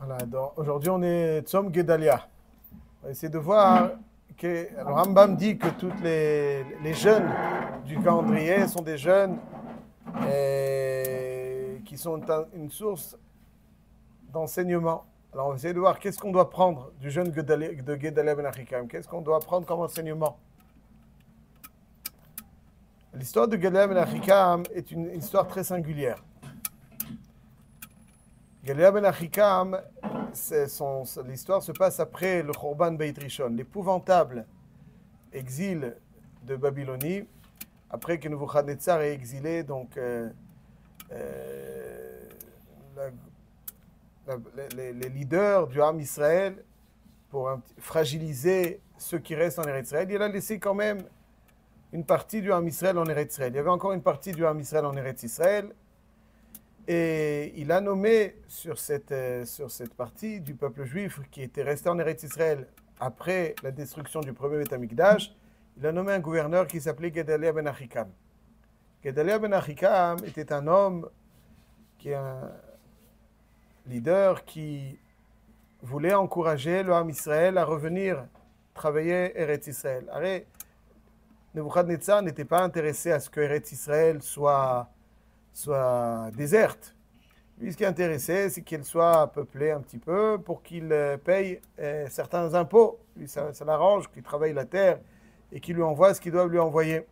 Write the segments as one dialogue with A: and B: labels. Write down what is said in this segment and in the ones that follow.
A: Voilà, aujourd'hui, on est Tzom Gedalia. On va essayer de voir que le Rambam dit que tous les jeunes du calendrier sont des jeunes qui sont une source d'enseignement. Alors, on va essayer de voir qu'est-ce qu'on doit prendre du jeune de Gedalia Ben Achikam. Qu'est-ce qu'on doit prendre comme enseignement? L'histoire de Gedalia Ben Achikam est une histoire très singulière. Gedalia Ben Achikam, l'histoire se passe après le Khorban Beit Rishon, l'épouvantable exil de Babylonie, après que Nebuchadnezzar ait exilé donc, les leaders du Ham Israël pour fragiliser ceux qui restent en Eretz Israël. Il a laissé quand même une partie du Ham Israël en Eretz Israël. Il y avait encore une partie du Ham Israël en Eretz Israël. Et il a nommé sur cette partie du peuple juif qui était resté en Eretz Israël après la destruction du premier Beth Amikdash, il a nommé un gouverneur qui s'appelait Gedalia Ben Achikam. Gedalia Ben Achikam était un homme qui est un leader qui voulait encourager le Ham Israël à revenir travailler Eretz Israël. Arrête, Nebuchadnezzar n'était pas intéressé à ce que Eretz Israël soit déserte. Lui, ce qui est intéressé, c'est qu'elle soit peuplée un petit peu pour qu'il paye certains impôts. Lui, ça l'arrange qu'il travaille la terre et qu'il lui envoie ce qu'ils doivent lui envoyer.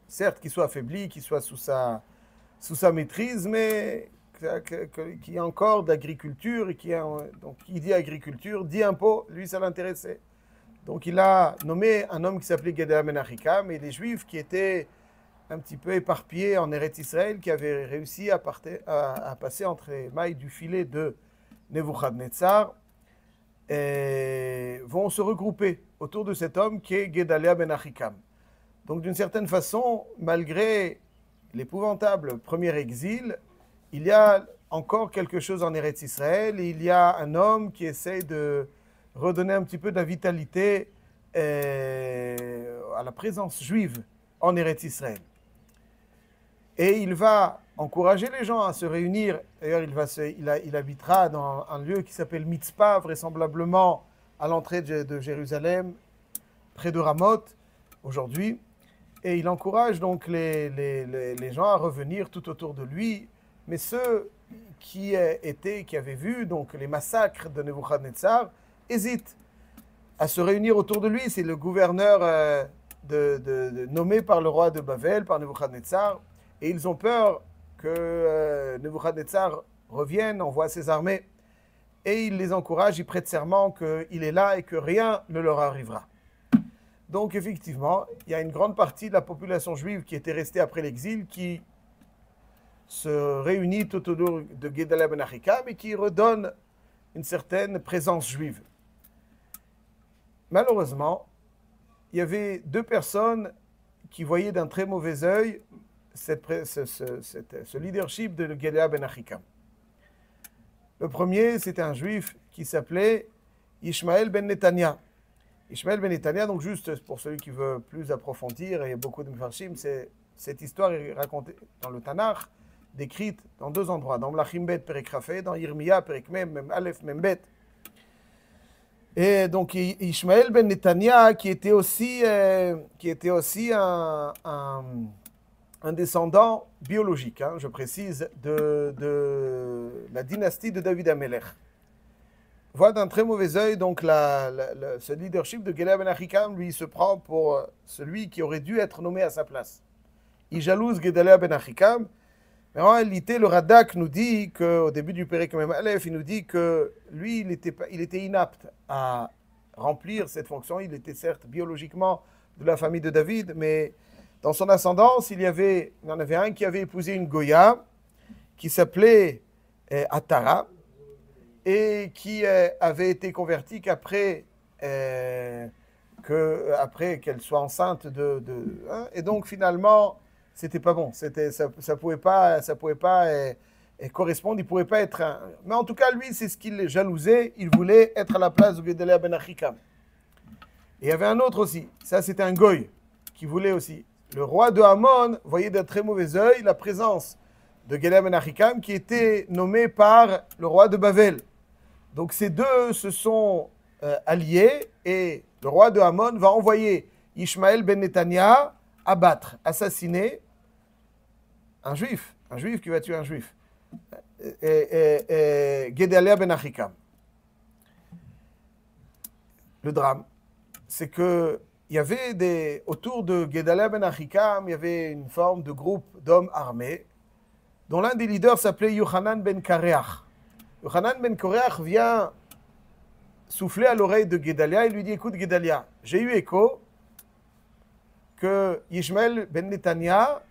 A: Certes, qu'il soit affaibli, qu'il soit sous sa maîtrise, mais qu'il y ait encore d'agriculture, et donc qui dit agriculture, dit impôt, lui, ça l'intéressait. Donc, il a nommé un homme qui s'appelait Gedalia Ben Achikam, et les Juifs qui étaient un petit peu éparpillés en Eretz Israël, qui avaient réussi à passer entre les mailles du filet de Nebuchadnezzar, vont se regrouper autour de cet homme qui est Gedalia Ben Achikam. Donc d'une certaine façon, malgré l'épouvantable premier exil, il y a encore quelque chose en Eretz Israël, et il y a un homme qui essaie de redonner un petit peu de la vitalité à la présence juive en Eretz Israël. Et il va encourager les gens à se réunir. D'ailleurs, il habitera dans un lieu qui s'appelle Mitzpah, vraisemblablement à l'entrée de Jérusalem, près de Ramoth, aujourd'hui. Et il encourage donc les gens à revenir tout autour de lui. Mais ceux qui avaient vu donc, les massacres de Nebuchadnezzar hésitent à se réunir autour de lui. C'est le gouverneur nommé par le roi de Bavel, par Nebuchadnezzar. Et ils ont peur que Nebuchadnezzar revienne, envoie ses armées. Et il les encourage, il prête serment qu'il est là et que rien ne leur arrivera. Donc effectivement, il y a une grande partie de la population juive qui était restée après l'exil, qui se réunit tout autour de Gedalia Ben Achikam et qui redonne une certaine présence juive. Malheureusement, il y avait deux personnes qui voyaient d'un très mauvais œil ce leadership de Gedalia Ben Achikam. Le premier, c'était un juif qui s'appelait Ishmael Ben Netanya. Ishmael Ben Netanya, donc juste pour celui qui veut plus approfondir, et beaucoup de Mefarshim, cette histoire est racontée dans le Tanakh, décrite dans deux endroits, dans Mlachim Bet Perek Rafeh, dans Yirmiya Perek Mem Aleph Mem Bet. Et donc Ishmael Ben Netanya, qui était aussi un descendant biologique, je précise, de la dynastie de David Amelech. Voit d'un très mauvais œil donc ce leadership de Gedalia Ben Achikam, lui, il se prend pour celui qui aurait dû être nommé à sa place. Il jalouse Gedalia Ben Achikam, mais en réalité, le Radak nous dit qu'au début du Perek Mem Aleph, il nous dit que lui, il était inapte à remplir cette fonction. Il était certes biologiquement de la famille de David, mais dans son ascendance, il y en avait un qui avait épousé une Goya qui s'appelait Atara et qui avait été convertie qu'après qu'elle soit enceinte et donc finalement, c'était pas bon. Ça pouvait pas correspondre. Il pourrait pas être Mais en tout cas, lui, c'est ce qu'il jalousait. Il voulait être à la place de Gedalia Ben Achikam. Et il y avait un autre aussi. Ça, c'était un goy qui voulait aussi. Le roi de Hamon voyait d'un très mauvais œil la présence de Gedalia Ben Achikam qui était nommé par le roi de Bavel. Donc ces deux se sont alliés et le roi de Hamon va envoyer Ishmaël ben Netanya abattre, assassiner un juif qui va tuer un juif, Gedalia ben Achikam. Le drame, c'est que il y avait autour de Gedalia ben Achikam, il y avait une forme de groupe d'hommes armés, dont l'un des leaders s'appelait Yochanan ben Kareach. Yochanan ben Kareach vient souffler à l'oreille de Gedalia et lui dit, écoute Gedalia, j'ai eu écho que Ishmaël ben Netanya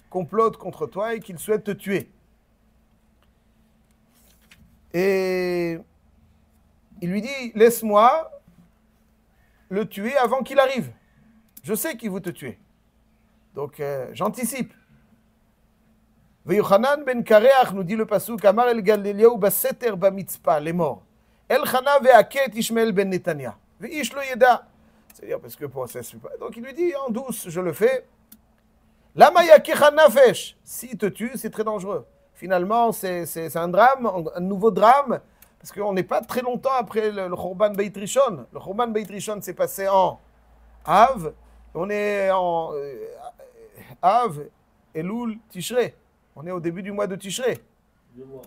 A: complote contre toi et qu'il souhaite te tuer. Et il lui dit, laisse-moi le tuer avant qu'il arrive. Je sais qu'il veut te tuer. Donc, j'anticipe. Yochanan ben Kareach, nous dit le pasuk, Amar el Galileo baseter bamitzpah, les morts. El Chana ve'aket Ishmael ben Netanya. Ve'ish lo yeda. C'est-à-dire parce que pour ça, donc il lui dit, en douce, je le fais. Lama yakecha nafesh. S'il te tue, c'est très dangereux. Finalement, c'est un drame, un nouveau drame, parce qu'on n'est pas très longtemps après le Khorban Beit Rishon. Le Khorban Beit Rishon s'est passé en Av. On est en Av, Elul, Tishrei. On est au début du mois de Tishrei.
B: 2 mois.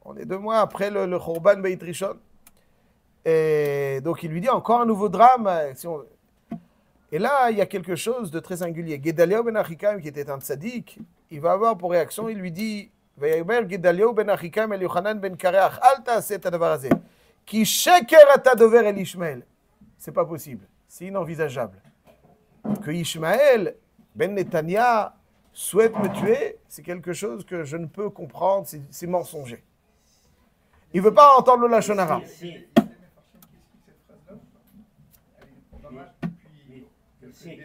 A: On est 2 mois après le Khorban Beit Rishon. Et donc il lui dit encore un nouveau drame. Et là, il y a quelque chose de très singulier. Gedalia ben Achikam, qui était un tzaddik, il va avoir pour réaction, il lui dit, Vayamer Gedalia ben Achikam el Yochanan ben Kareach, al ta'aseh et hadavar hazeh, ki sheker ata dover el Ishmael. C'est pas possible, c'est inenvisageable. Que Ishmael ben Netanya souhaite me tuer, c'est quelque chose que je ne peux comprendre, c'est mensonger. Il ne veut pas entendre le Lashon Hara.
B: C'est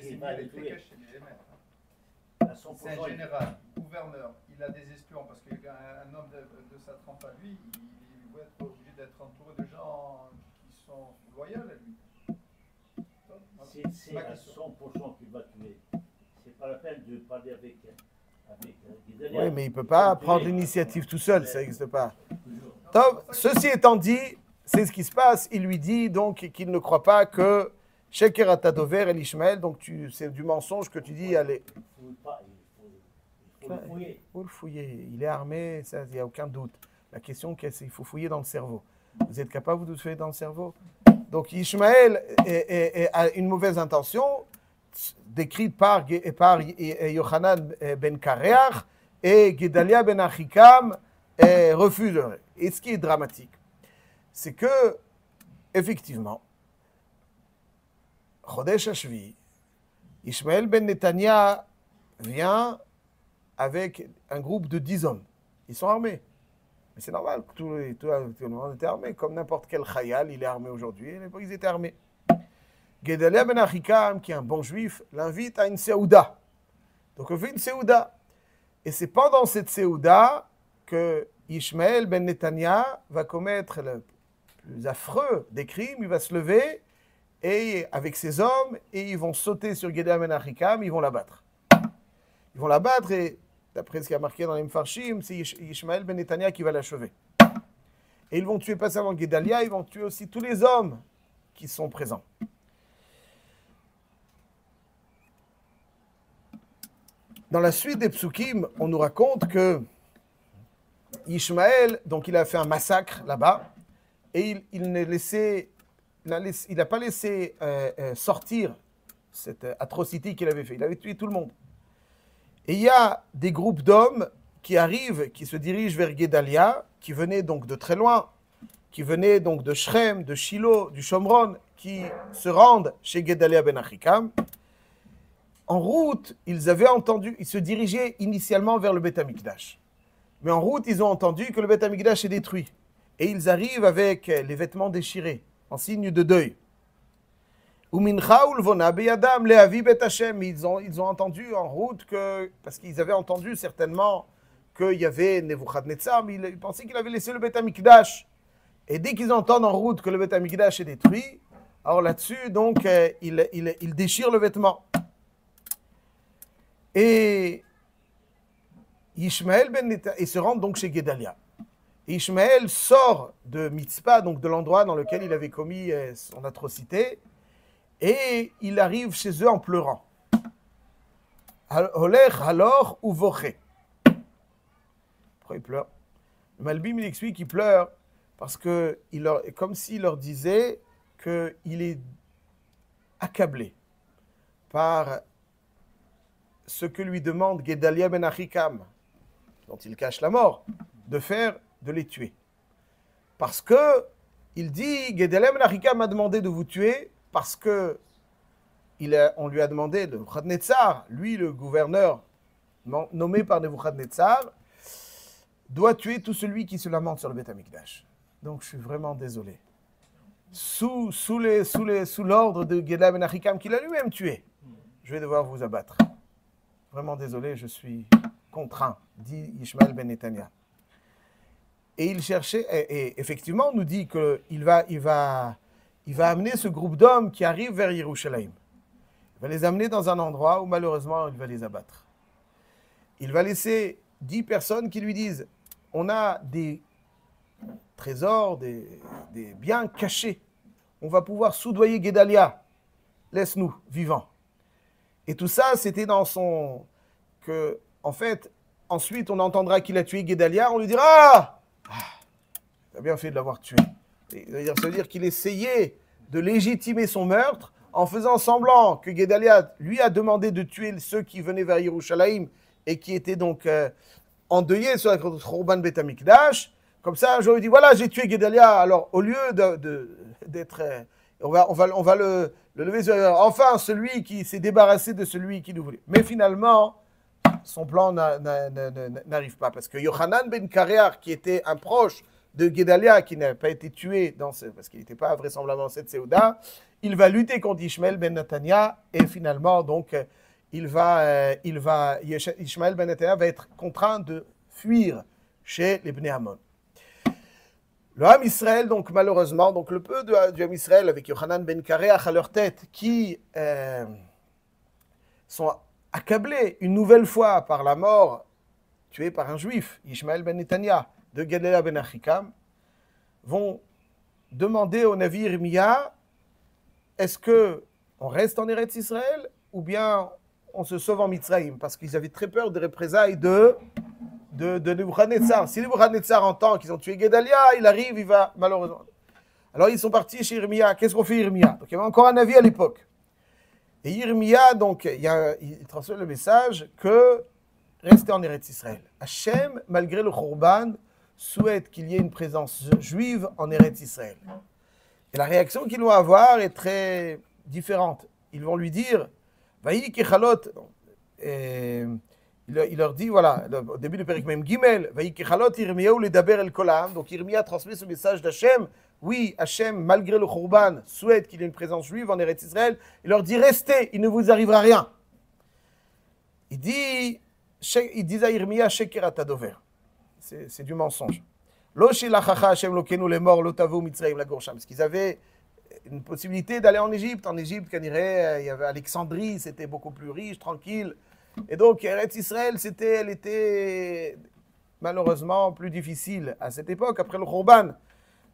C: un général, gouverneur, il a des espions parce qu'un homme de sa trempe à lui, il va être obligé d'être entouré de gens qui sont loyaux à lui.
B: C'est à 100% qu'il va tuer. C'est pas la peine de parler avec Gedalia.
A: Oui, mais il ne peut pas prendre l'initiative tout seul, ça n'existe pas. Donc, ceci étant dit, c'est ce qui se passe. Il lui dit donc qu'il ne croit pas que Sheker ata dover el Ishmael, donc c'est du mensonge que tu dis, allez.
B: Il faut le fouiller.
A: Il faut le fouiller. Il est armé, il n'y a aucun doute. La question, c'est qu'il faut fouiller dans le cerveau. Vous êtes capable de fouiller dans le cerveau? Donc Ishmael a une mauvaise intention, décrite par Yochanan ben Kareach, et Gedalia ben Achikam refuse. Et ce qui est dramatique, c'est que, effectivement, Chodesh Hashvi, Ishmael ben Netanya vient avec un groupe de 10 hommes. Ils sont armés. Mais c'est normal, tout le monde était armé. Comme n'importe quel chayal, il est armé aujourd'hui. À l'époque, ils étaient armés. Gedalia ben Achikam, qui est un bon juif, l'invite à une séouda. Donc on fait une séouda. Et c'est pendant cette séouda que Ishmael ben Netanya va commettre le plus affreux des crimes. Il va se lever et avec ses hommes, et ils vont sauter sur Gedalia ben Achikam, ils vont l'abattre. Ils vont l'abattre et, d'après ce qui a marqué dans les Mfarshim, c'est Ishmael ben Netanya qui va l'achever. Et ils vont tuer pas seulement Gedalia, ils vont tuer aussi tous les hommes qui sont présents. Dans la suite des Psukim, on nous raconte que Ishmael, donc il a fait un massacre là-bas, et il n'a pas laissé sortir cette atrocité qu'il avait fait. Il avait tué tout le monde. Et il y a des groupes d'hommes qui arrivent, qui se dirigent vers Gedalia, qui venaient donc de très loin, qui venaient donc de Shrem, de Shiloh, du Shomron, qui se rendent chez Gedalia ben Achikam. En route, ils se dirigeaient initialement vers le Beth Amikdash. Mais en route, ils ont entendu que le Beth Amikdash est détruit. Et ils arrivent avec les vêtements déchirés, en signe de deuil. Ils ont entendu en route parce qu'ils avaient entendu certainement qu'il y avait Nebuchadnezzar, mais ils pensaient qu'il avait laissé le Beth Amikdash. Et dès qu'ils entendent en route que le Beth Amikdash est détruit, alors là-dessus, donc, ils déchirent le vêtement. Et Ishmael ben Netanya, ils se rendent donc chez Gedalia. Et Ishmaël sort de Mitzpah, donc de l'endroit dans lequel il avait commis son atrocité, et il arrive chez eux en pleurant. Holech halor uvoche. Pourquoi il pleure? Le Malbim, il explique qu'il pleure parce que, comme s'il leur disait qu'il est accablé par ce que lui demande Gedalia ben Achikam, dont il cache la mort, de les tuer. Parce que, il dit, Gedalia ben Achikam m'a demandé de vous tuer parce que on lui a demandé, de Nebuchadnezzar, lui le gouverneur nommé par Nebuchadnezzar, doit tuer tout celui qui se lamente sur le Beth Amikdash. Donc je suis vraiment désolé. Sous l'ordre de Gedalia ben Achikam, qu'il a lui-même tué, je vais devoir vous abattre. Vraiment désolé, je suis contraint, dit Ishmael ben Netanya. Et il cherchait, et effectivement, on nous dit qu'il va amener ce groupe d'hommes qui arrivent vers Yerushalayim. Il va les amener dans un endroit où malheureusement il va les abattre. Il va laisser 10 personnes qui lui disent « On a des trésors, des biens cachés. On va pouvoir soudoyer Gedalia. Laisse-nous, vivants. » Et tout ça, c'était dans son... En fait, ensuite, on entendra qu'il a tué Gedalia. On lui dira « Ah, tu as bien fait de l'avoir tué. » Ça veut dire qu'il essayait de légitimer son meurtre en faisant semblant que Gedalia lui a demandé de tuer ceux qui venaient vers Yerushalayim et qui étaient donc endeuillés sur la Khurban Beth Amikdash. Comme ça, je lui dis, voilà, j'ai tué Gedalia. Alors, au lieu d'être... on va le lever sur... Enfin, celui qui s'est débarrassé de celui qui nous voulait. Mais finalement, son plan n'arrive pas. Parce que Yochanan ben Kareach, qui était un proche de Gedalia, qui n'a pas été tué parce qu'il n'était pas vraisemblablement cette Séouda, il va lutter contre Ishmael ben Netanya et finalement, donc, Ishmael ben Netanya va être contraint de fuir chez les Bnei Ammon. Le Ham Israël, donc malheureusement, donc le peu du Ham Israël avec Yochanan ben Kareach à leur tête qui sont accablés une nouvelle fois par la mort tuée par un juif, Ishmael ben Netanya, de Gedalia ben Achikam, vont demander au Navi Irmia, est-ce qu'on reste en Eretz Israël ou bien on se sauve en Mitzrayim? Parce qu'ils avaient très peur des représailles de Nebuchadnezzar. Si Nebuchadnezzar entend qu'ils ont tué Gedalia, il arrive, il va malheureusement. Alors ils sont partis chez Irmia. Qu'est-ce qu'on fait Irmia? Donc il y avait encore un Navi à l'époque. Et Irmia, donc, il transmet le message que restez en Eretz Israël. Hachem, malgré le Khurban, souhaite qu'il y ait une présence juive en Eretz Israël. Et la réaction qu'ils vont avoir est très différente. Ils vont lui dire, Vaï Kechalot, il leur dit, voilà, au début du Périk Mem Gimel, Vaï Kechalot, Irmiyahu ledaber el kolam. Donc Irmia transmet ce message d'Hachem. Oui, Hachem, malgré le Khurban, souhaite qu'il y ait une présence juive en Eretz Israël. Il leur dit, restez, il ne vous arrivera rien. Il dit à Irmia, Sheker atadover. C'est du mensonge. Parce qu'ils avaient une possibilité d'aller en Égypte. En Égypte, il y avait Alexandrie, c'était beaucoup plus riche, tranquille. Et donc, Eretz Israël, elle était malheureusement plus difficile à cette époque, après le Khurban.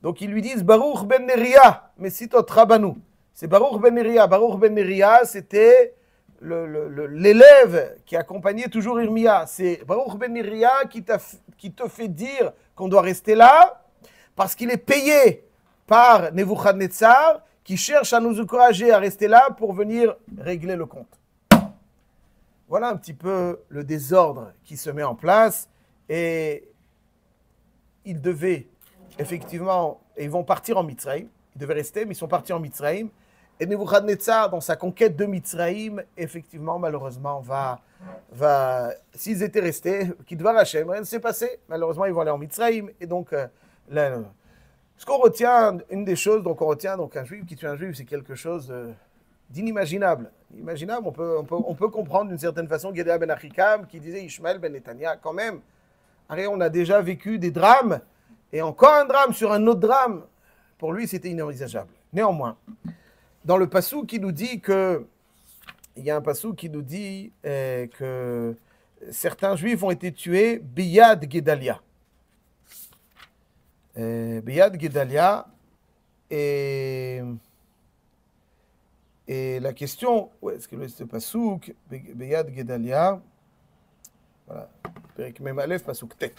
A: Donc, ils lui disent Baruch ben Neria, Mesitot Rabanu. C'est Baruch ben Neria. Baruch ben Neria, c'était l'élève qui accompagnait toujours Irmia. C'est Baruch ben Neria qui te fait dire qu'on doit rester là parce qu'il est payé par Nebuchadnezzar qui cherche à nous encourager à rester là pour venir régler le compte. Voilà un petit peu le désordre qui se met en place et ils devaient effectivement, et ils vont partir en Mitzrayim, ils devaient rester mais ils sont partis en Mitzrayim. Et Nebuchadnezzar, dans sa conquête de Mitzrayim, effectivement, malheureusement, s'ils étaient restés, Kidvar Hashem, rien ne s'est passé. Malheureusement, ils vont aller en Mitzrayim. Et donc, ce qu'on retient, une des choses qu'on retient, donc un juif qui tue un juif, c'est quelque chose d'inimaginable. Inimaginable, on peut comprendre d'une certaine façon Gedalia ben Achikam qui disait Ishmael ben Netanya, quand même. Allez, on a déjà vécu des drames, et encore un drame sur un autre drame. Pour lui, c'était inenvisageable. Néanmoins, dans le passou qui nous dit que, il y a un passou qui nous dit que certains juifs ont été tués biyad Gedalia. Beyad Gedalia. Et la question, où est-ce que c'est Pasouk, Beyad Gedalia, voilà, Perek Mem Aleph, Pasouk Tet.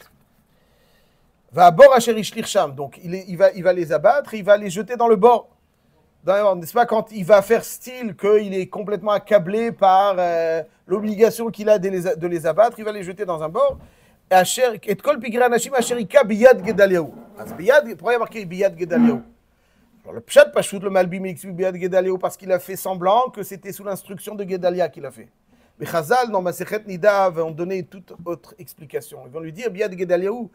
A: Va à bord Asher Ishlir Sham, donc il va les abattre, il va les jeter dans le bord. N'est-ce pas, quand il va faire style qu'il est complètement accablé par l'obligation qu'il a de les abattre, il va les jeter dans un bord. Et Kol Pigre Anashim Asher Ika Beyad Gedaliahu. Pourquoi il y a marqué Beyad Gedaliahu? Alors, le Pshat Pashout, le Malbim, il explique Beyad Gedaliahu parce qu'il a fait semblant que c'était sous l'instruction de Gedalia qu'il a fait. Mais Chazal, dans Masechet Nida, vont donner toute autre explication. Ils vont lui dire Beyad Gedaliahu,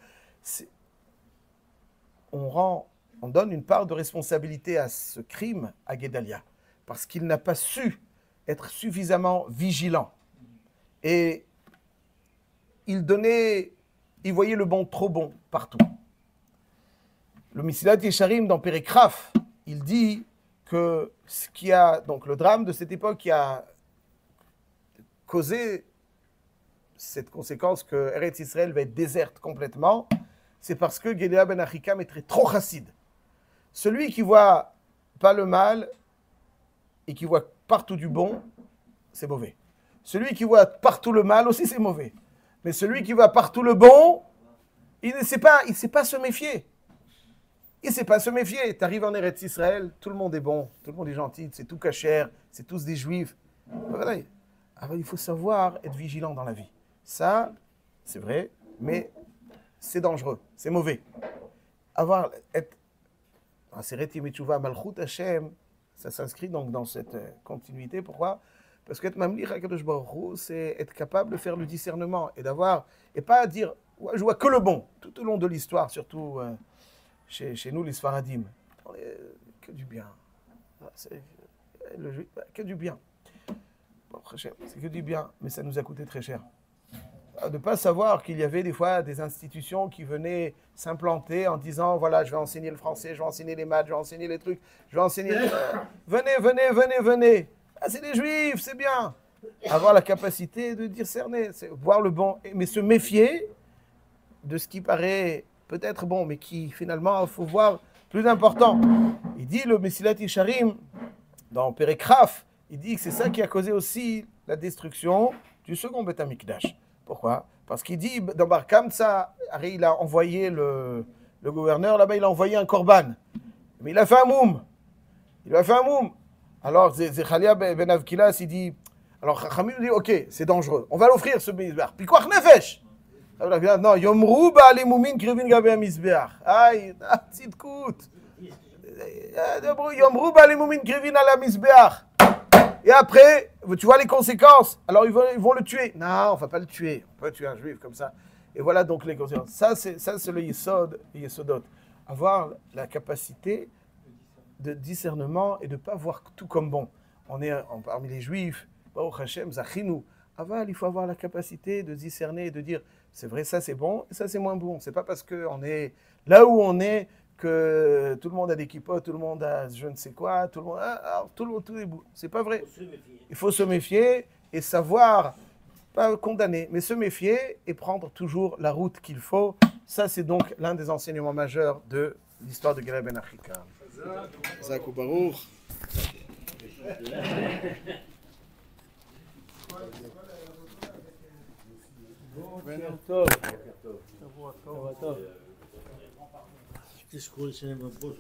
A: on donne une part de responsabilité à ce crime à Gedalia, parce qu'il n'a pas su être suffisamment vigilant. Et il voyait le bon trop bon partout. Le Mesilat Yesharim dans Perek Raf, il dit que donc le drame de cette époque qui a causé cette conséquence que Eretz Israël va être déserte complètement, c'est parce que Gedalia ben Achikam est trop chassid. Celui qui voit pas le mal et qui voit partout du bon, c'est mauvais. Celui qui voit partout le mal aussi, c'est mauvais. Mais celui qui voit partout le bon, il ne sait pas se méfier. Il ne sait pas se méfier. Tu arrives en Eretz Israël, tout le monde est bon, tout le monde est gentil, c'est tout cachère, c'est tous des juifs. Voilà. Alors, il faut savoir être vigilant dans la vie. Ça, c'est vrai, mais c'est dangereux, c'est mauvais. Aseret Yemetshuva Malchut Hashem, ça s'inscrit donc dans cette continuité. Pourquoi? Parce qu'être Mamlich HaKadosh Baruch Hu, c'est être capable de faire le discernement et pas dire, ouais, je vois que le bon, tout au long de l'histoire, surtout chez nous les Sfaradim. Que du bien. Que du bien. Bon, c'est que du bien, mais ça nous a coûté très cher. De ne pas savoir qu'il y avait des fois des institutions qui venaient s'implanter en disant, voilà, je vais enseigner le français, je vais enseigner les maths, je vais enseigner les trucs, je vais enseigner... Venez. Ah, c'est des juifs, c'est bien. Avoir la capacité de discerner, c'est voir le bon, mais se méfier de ce qui paraît peut-être bon, mais qui finalement, il faut voir plus important. Il dit, le Mesilat Yesharim, dans Perek Raf, il dit que c'est ça qui a causé aussi la destruction du second Beth Amikdash. Pourquoi? Parce qu'il dit, dans Bar Kamsa, il a envoyé le gouverneur, là-bas, il a envoyé un korban. Mais il a fait un moum. Alors, Zechalia ben Avkilas, il dit, alors Chachamim dit, ok, c'est dangereux, on va l'offrir ce mizbeach. Puis quoi, nefesh? Non, Yomru ba'alei moumin krivin gabe mizbeach. Aïe, tzidkout. Yomru ba'alei moumin krivin ala mizbeach. Et après, tu vois les conséquences. Alors ils vont le tuer. Non, on ne va pas le tuer. On peut tuer un juif comme ça. Et voilà donc les conséquences. Ça, c'est le yesodot. Avoir la capacité de discernement et de ne pas voir tout comme bon. On est parmi les juifs. Baruch Hashem, Zachinu. Il faut avoir la capacité de discerner et de dire, c'est vrai, ça c'est bon et ça c'est moins bon. C'est pas parce qu'on est là où on est que tout le monde a des kippots, tout le monde a je ne sais quoi, tout est beau. C'est pas vrai. Il faut se méfier et savoir, pas condamner, mais se méfier et prendre toujours la route qu'il faut. Ça, c'est donc l'un des enseignements majeurs de l'histoire de Gedalia ben Achikam. Zakou Baruch.
B: תזכו לסיים בפוסט,